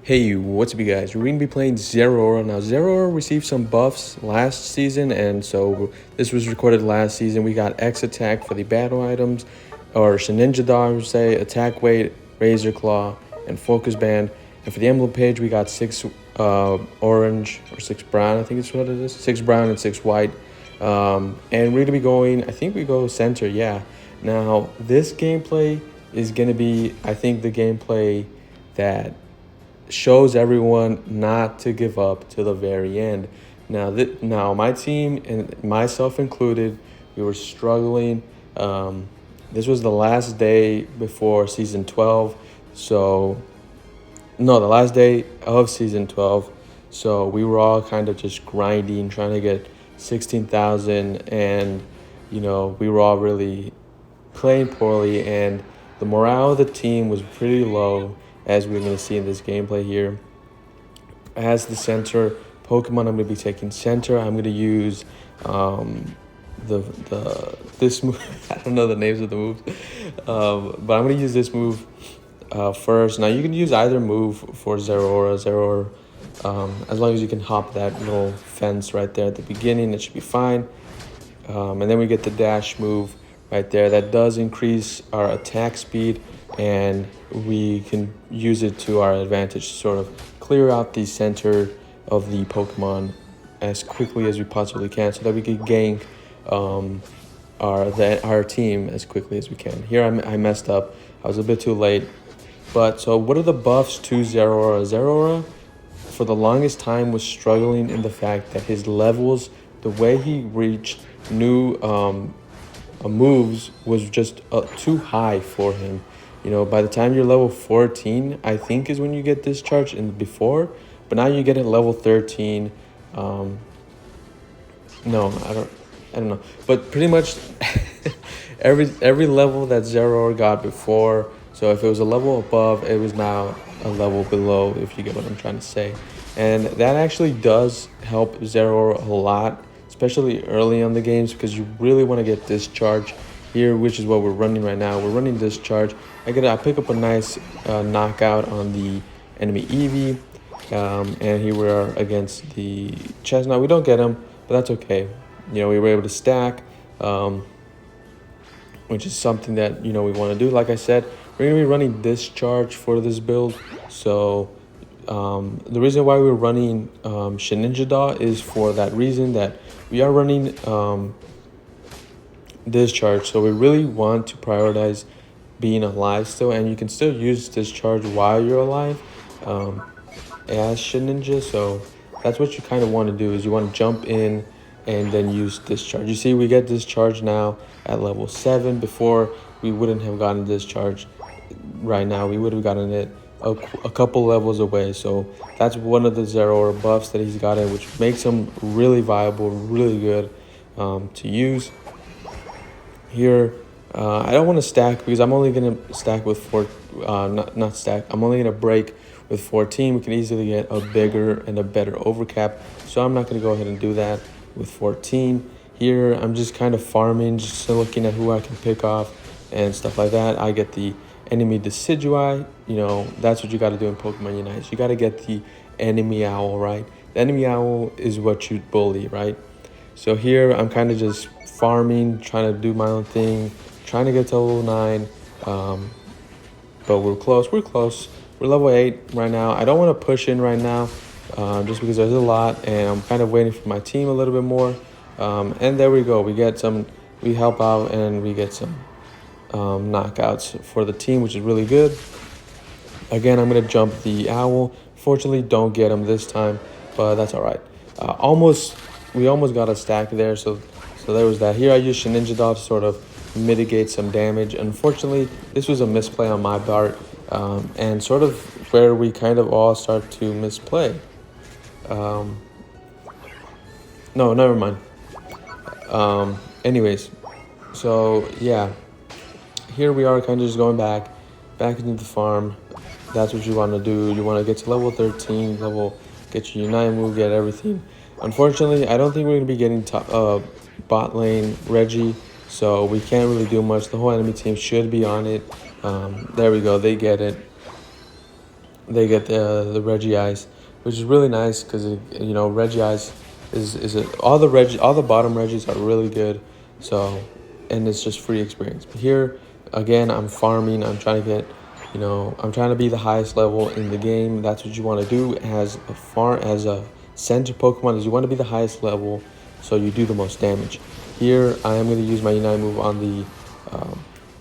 Hey, what's up, you guys? We're going to be playing Zeraora. Now, Zeraora received some buffs last season, and so this was recorded last season. We got X attack for the battle items, or Sheninja Dog, I would say, attack weight, Razor Claw, and Focus Band. And for the emblem page, we got 6 orange, or 6 brown, I think it's what it is. 6 brown and 6 white. And we're going to be going, I think we go center, yeah. Now, this gameplay is going to be, I think, the gameplay that shows everyone not to give up to the very end. Now my team and myself included, we were struggling. This was the last day before season 12, so no, the last day of season 12. So we were all kind of just grinding, trying to get 16,000, and we were all really playing poorly, and the morale of the team was pretty low, as we're going to see in this gameplay here. As the center Pokemon, I'm going to be taking center. I'm going to use this move. I don't know the names of the moves, but I'm going to use this move first. Now you can use either move for Zeraora. As long as you can hop that little fence right there at the beginning, it should be fine. And then we get the dash move right there. That does increase our attack speed, and we can use it to our advantage to sort of clear out the center of the Pokemon as quickly as we possibly can, so that we can gank our team as quickly as we can. Here I messed up. I was a bit too late. But so what are the buffs to Zeraora? Zeraora, for the longest time, was struggling in the fact that his levels, the way he reached new moves, was just too high for him. By the time you're level 14, I think is when you get discharged, and before, but now you get it level 13. No, I don't know, but pretty much every level that Zeraora got before. So if it was a level above, it was now a level below, if you get what I'm trying to say. And that actually does help Zeraora a lot, especially early on the games, because you really want to get discharge here, which is what we're running right now. We're running discharge. I pick up a nice knockout on the enemy Eevee, and here we are against the Chestnut. We don't get him, but that's okay. We were able to stack, which is something that we want to do. Like I said, we're gonna be running discharge for this build. So the reason why we're running Sheninja Dog is for that reason, that we are running discharge. So we really want to prioritize being alive still, and you can still use discharge while you're alive as Sheninja. So that's what you kind of want to do, is you want to jump in and then use discharge. You see, we get discharge now at level 7. Before, we wouldn't have gotten discharge right now. We would have gotten it a couple levels away. So that's one of the Zeraora buffs that he's gotten, which makes him really viable, really good to use. Here, I don't want to stack, because I'm only going to stack with not stack. I'm only going to break with 14. We can easily get a bigger and a better overcap, so I'm not going to go ahead and do that with 14. Here, I'm just kind of farming, just looking at who I can pick off and stuff like that. I get the enemy Decidui. That's what you got to do in Pokemon Unite. You got to get the enemy owl, right? The enemy owl is what you bully, right? So here, I'm kind of just farming, trying to do my own thing, trying to get to level 9, but we're close. We're level 8 right now. I don't want to push in right now, just because there's a lot, and I'm kind of waiting for my team a little bit more. And there we go. We help out, and we get some knockouts for the team, which is really good. Again, I'm going to jump the owl. Fortunately, don't get him this time, but that's all right. We almost got a stack there, so there was that. Here I used Sheninja Dog to sort of mitigate some damage. Unfortunately, this was a misplay on my part, and sort of where we kind of all start to misplay. No, never mind. Anyways, so yeah, here we are, kind of just going back into the farm. That's what you want to do. You want to get to level 13, get your Unite move, get everything. Unfortunately, I don't think we're going to be getting bot lane Reggie, so we can't really do much. The whole enemy team should be on it. There we go, they get it. they get the Reggie Ice, which is really nice because you know Reggie Ice all the bottom Reggies are really good. So, and it's just free experience. But here again, I'm farming. I'm trying to get, you know, I'm trying to be the highest level in the game. That's what you want to do as a center Pokemon, is you want to be the highest level, so you do the most damage. Here I am going to use my Unite move on the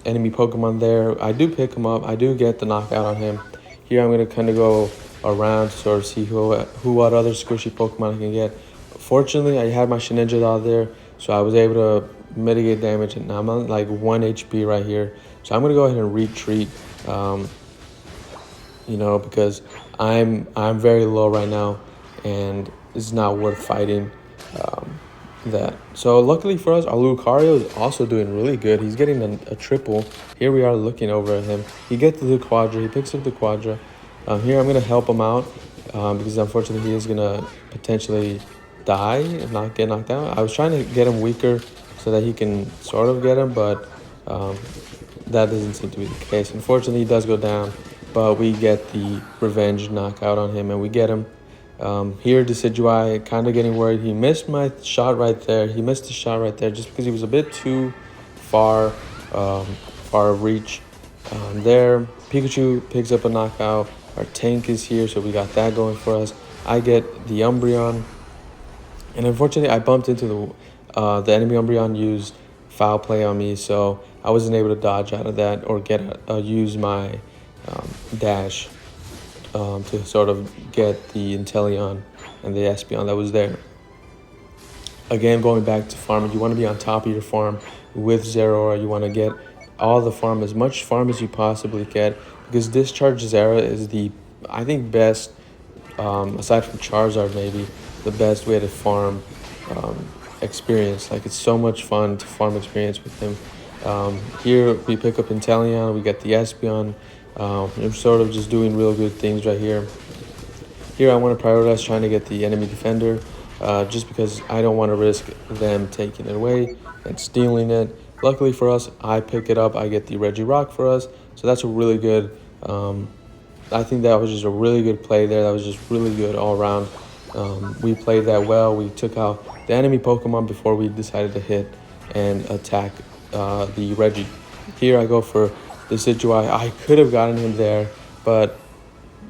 enemy Pokemon there. I do pick him up. I do get the knockout on him. Here I'm going to kind of go around to sort of see what other squishy Pokemon I can get. Fortunately, I had my Shedinja out there, so I was able to mitigate damage, and I'm on like 1 HP right here. So I'm going to go ahead and retreat, you know, because I'm very low right now, and it's not worth fighting that. So luckily for us, our Lucario is also doing really good. He's getting a triple. Here we are looking over at him. He gets the Quadra. He picks up the Quadra. Here I'm going to help him out because unfortunately he is going to potentially die and not get knocked out. I was trying to get him weaker so that he can sort of get him, but that doesn't seem to be the case. Unfortunately, he does go down, but we get the revenge knockout on him and we get him. Here, Decidueye kind of getting worried. He missed my shot right there. He missed the shot right there just because he was a bit too far of reach. There, Pikachu picks up a knockout. Our tank is here, so we got that going for us. I get the Umbreon, and unfortunately, I bumped into the enemy Umbreon used foul play on me, so I wasn't able to dodge out of that or use my dash to sort of get the Inteleon and the Espeon that was there. Again, going back to farming, you want to be on top of your farm with Zeraora. You want to get all the farm, as much farm as you possibly can, because Discharge Zera is the, I think, best, aside from Charizard maybe, the best way to farm experience. Like, it's so much fun to farm experience with him. Here we pick up Inteleon, we get the Espeon. I'm sort of just doing real good things right here. Here I want to prioritize trying to get the enemy defender, just because I don't want to risk them taking it away and stealing it. Luckily for us, I pick it up. I get the Regirock for us, so that's a really good. I think that was just a really good play there. That was just really good all around. We played that well. We took out the enemy Pokemon before we decided to hit and attack the Reggie. Here I go for the Decidueye. I could have gotten him there, but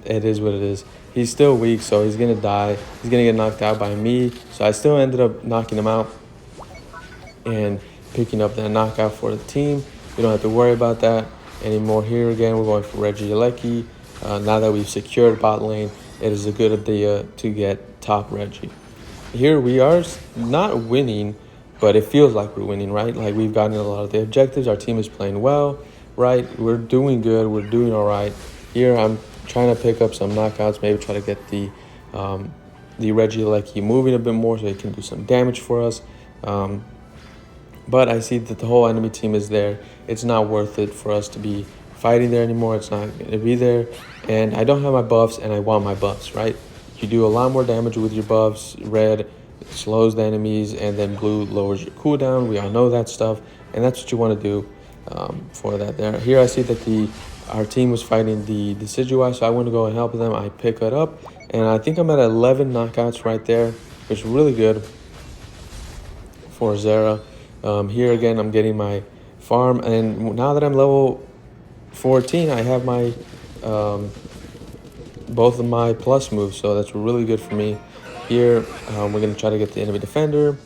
it is what it is. He's still weak, so he's going to die. He's going to get knocked out by me, so I still ended up knocking him out and picking up that knockout for the team. We don't have to worry about that anymore. Here again, we're going for Regieleki. Now that we've secured bot lane, it is a good idea to get top Reggie. Here we are not winning, but it feels like we're winning, right? Like, we've gotten a lot of the objectives. Our team is playing well, right? We're doing good. We're doing all right. Here I'm trying to pick up some knockouts, maybe try to get the Regieleki moving a bit more so he can do some damage for us. But I see that the whole enemy team is there. It's not worth it for us to be fighting there anymore. It's not going to be there. And I don't have my buffs, and I want my buffs, right? You do a lot more damage with your buffs. Red slows the enemies, and then blue lowers your cooldown. We all know that stuff, and that's what you want to do for that there. Here I see that our team was fighting the Decidueye, so I want to go and help them. I pick it up, and I think I'm at 11 knockouts right there, which is really good for Zera. Here again, I'm getting my farm, and now that I'm level 14, I have my both of my plus moves, so that's really good for me. Here, we're going to try to get the enemy defender.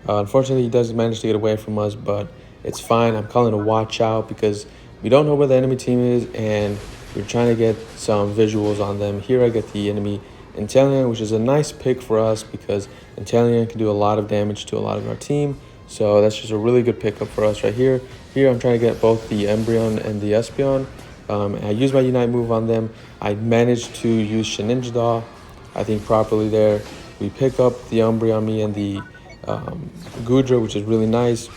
Unfortunately, he does manage to get away from us, but it's fine. I'm calling a watch out because we don't know where the enemy team is, and we're trying to get some visuals on them. Here I get the enemy Inteleon, which is a nice pick for us because Inteleon can do a lot of damage to a lot of our team. So that's just a really good pickup for us right here. Here I'm trying to get both the Umbreon and the Espeon. I use my Unite move on them. I managed to use Shedinja, I think, properly there. We pick up the Umbreon on me and the Gudra, which is really nice.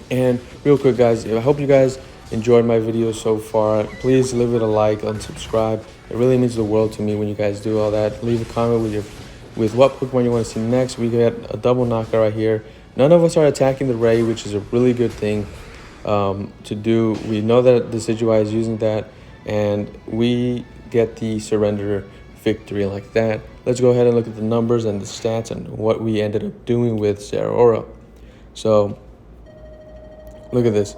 And real quick, guys, I hope you guys enjoyed my video so far. Please leave it a like and subscribe. It really means the world to me when you guys do all that. Leave a comment with what Pokemon you want to see next. We get a double knockout right here. None of us are attacking the Ray, which is a really good thing to do. We know that the Decidueye is using that, and we get the surrender victory like that. Let's go ahead and look at the numbers and the stats and what we ended up doing with Zeraora. So look at this.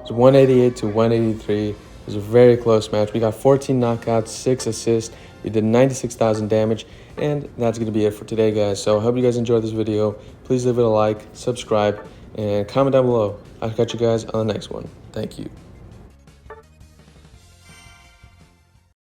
It's 188 to 183. It was a very close match. We got 14 knockouts, 6 assists. We did 96,000 damage. And that's going to be it for today, guys. So I hope you guys enjoyed this video. Please leave it a like, subscribe, and comment down below. I'll catch you guys on the next one. Thank you.